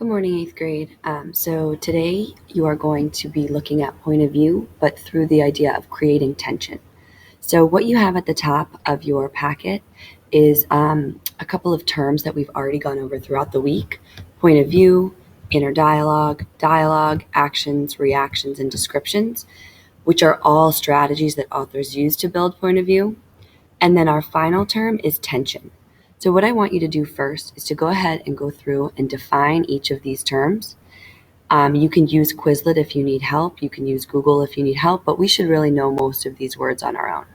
Good morning, 8th grade. So today you are going to be looking at point of view, but through the idea of creating tension. So what you have at the top of your packet is a couple of terms that we've already gone over throughout the week: point of view, inner dialogue, dialogue, actions, reactions, and descriptions, which are all strategies that authors use to build point of view. And then our final term is tension. So what I want you to do first is to go ahead and go through and define each of these terms. You can use Quizlet if you need help. You can use Google if you need help, but we should really know most of these words on our own.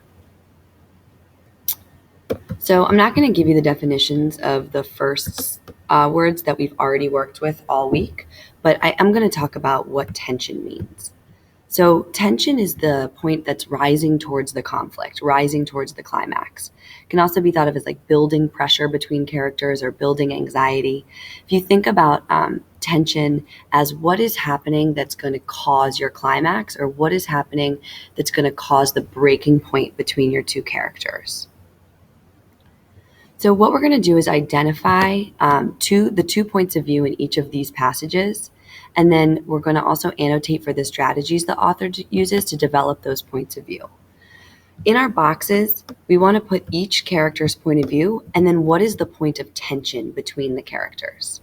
So I'm not going to give you the definitions of the first words that we've already worked with all week, but I am going to talk about what tension means. So tension is the point that's rising towards the conflict, rising towards the climax. It can also be thought of as like building pressure between characters or building anxiety. If you think about tension as what is happening that's going to cause your climax, or what is happening that's going to cause the breaking point between your two characters. So what we're going to do is identify the two points of view in each of these passages. And then we're going to also annotate for the strategies the author uses to develop those points of view. In our boxes, we want to put each character's point of view and then what is the point of tension between the characters.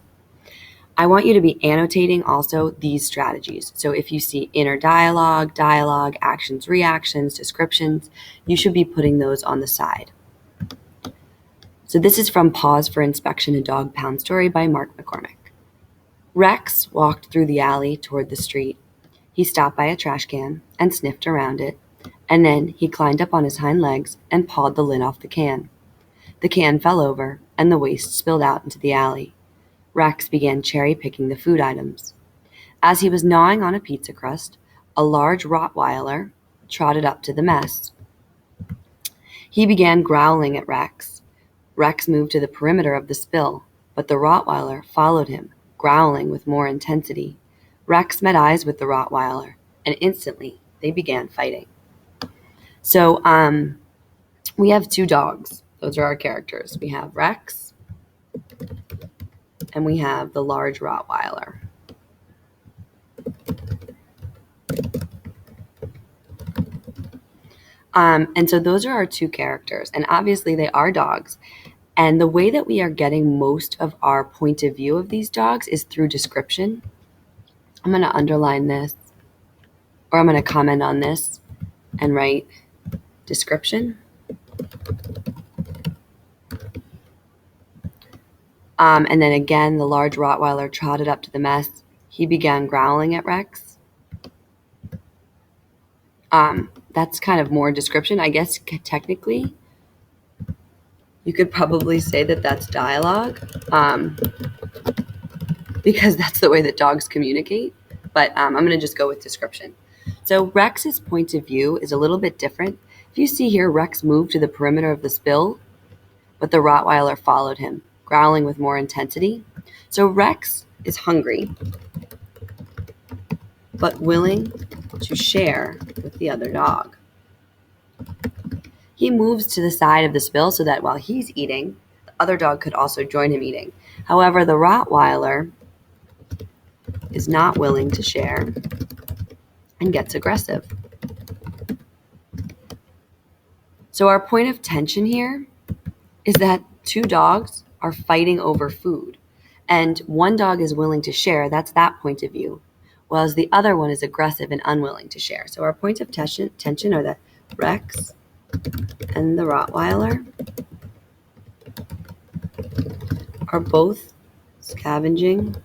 I want you to be annotating also these strategies. So if you see inner dialogue, dialogue, actions, reactions, descriptions, you should be putting those on the side. So this is from Pause for Inspection, a Dog Pound Story by Mark McCormick. Rex walked through the alley toward the street. He stopped by a trash can and sniffed around it, and then he climbed up on his hind legs and pawed the lid off the can. The can fell over, and the waste spilled out into the alley. Rex began cherry-picking the food items. As he was gnawing on a pizza crust, a large Rottweiler trotted up to the mess. He began growling at Rex. Rex moved to the perimeter of the spill, but the Rottweiler followed him, growling with more intensity. Rex met eyes with the Rottweiler, and instantly they began fighting. So we have two dogs. Those are our characters. We have Rex, and we have the large Rottweiler. And so those are our two characters, and obviously they are dogs. And the way that we are getting most of our point of view of these dogs is through description. I'm going to underline this, or I'm going to comment on this and write description. And then again, the large Rottweiler trotted up to the mess. He began growling at Rex. That's kind of more description, I guess. Technically, you could probably say that that's dialogue, because that's the way that dogs communicate. But I'm going to just go with description. So Rex's point of view is a little bit different. If you see here, Rex moved to the perimeter of the spill, but the Rottweiler followed him, growling with more intensity. So Rex is hungry, but willing to share with the other dog. He moves to the side of the spill so that while he's eating, the other dog could also join him eating. However, the Rottweiler is not willing to share and gets aggressive. So our point of tension here is that two dogs are fighting over food, and one dog is willing to share. That's that point of view, whereas the other one is aggressive and unwilling to share. So our points of tension are that Rex and the Rottweiler are both scavenging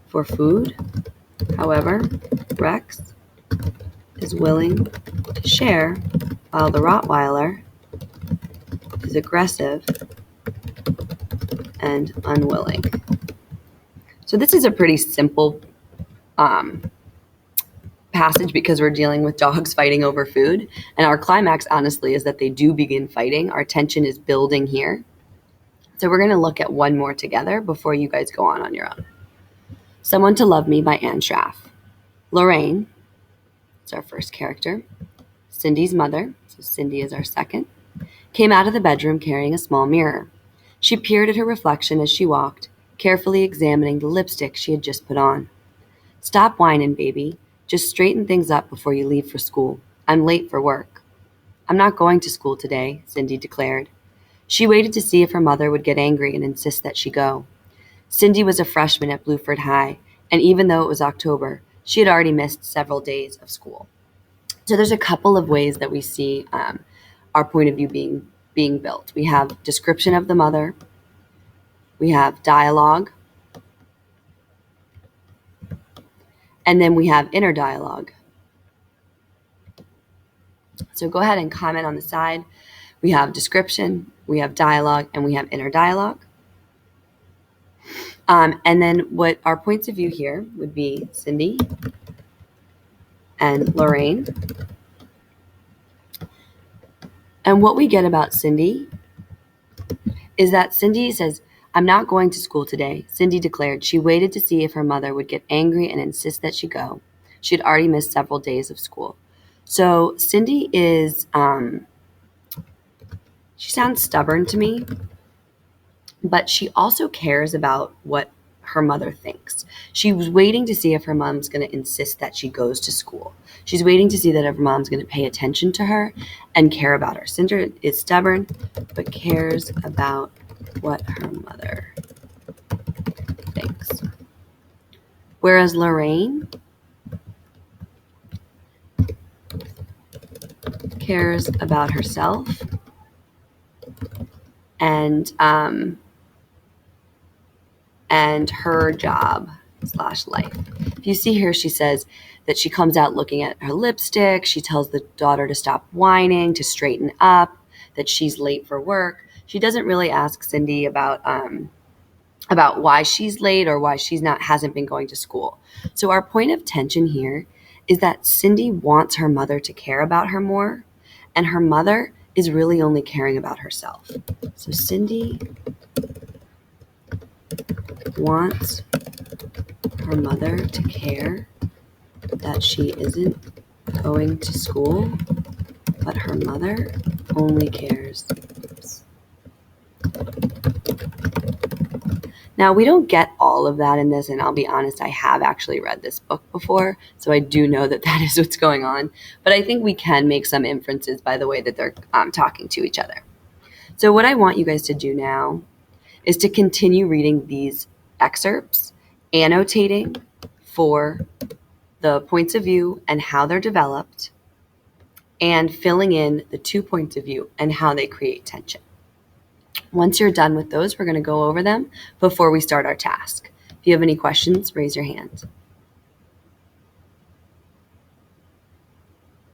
for food. However, Rex is willing to share, while the Rottweiler is aggressive and unwilling. So this is a pretty simple passage because we're dealing with dogs fighting over food. And our climax, honestly, is that they do begin fighting. Our tension is building here. So we're going to look at one more together before you guys go on your own. Someone to Love Me by Anne Schraff. Lorraine, it's our first character. Cindy's mother, so Cindy is our second, came out of the bedroom carrying a small mirror. She peered at her reflection as she walked, carefully examining the lipstick she had just put on. "Stop whining, baby. Just straighten things up before you leave for school. I'm late for work." "I'm not going to school today," Cindy declared. She waited to see if her mother would get angry and insist that she go. Cindy was a freshman at Blueford High, and even though it was October, she had already missed several days of school. So there's a couple of ways that we see our point of view being built. We have description of the mother, we have dialogue, and then we have inner dialogue. So go ahead and comment on the side. We have description, we have dialogue, and we have inner dialogue. And then what our points of view here would be Cindy and Lorraine. And what we get about Cindy is that Cindy says, "I'm not going to school today," Cindy declared. She waited to see if her mother would get angry and insist that she go. She had already missed several days of school. So Cindy is, she sounds stubborn to me, but she also cares about what her mother thinks. She was waiting to see if her mom's going to insist that she goes to school. She's waiting to see that her mom's going to pay attention to her and care about her. Cindy is stubborn, but cares about what her mother thinks. Whereas Lorraine cares about herself and her job / life. If you see here, she says that she comes out looking at her lipstick. She tells the daughter to stop whining, to straighten up, that she's late for work. She doesn't really ask Cindy about why she's late or why hasn't been going to school. So our point of tension here is that Cindy wants her mother to care about her more, and her mother is really only caring about herself. So Cindy wants her mother to care that she isn't going to school, but her mother only cares. Now, we don't get all of that in this, and I'll be honest, I have actually read this book before, so I do know that that is what's going on. But I think we can make some inferences by the way that they're talking to each other. So what I want you guys to do now is to continue reading these excerpts, annotating for the points of view and how they're developed, and filling in the 2 points of view and how they create tension. Once you're done with those, we're going to go over them before we start our task. If you have any questions, raise your hand.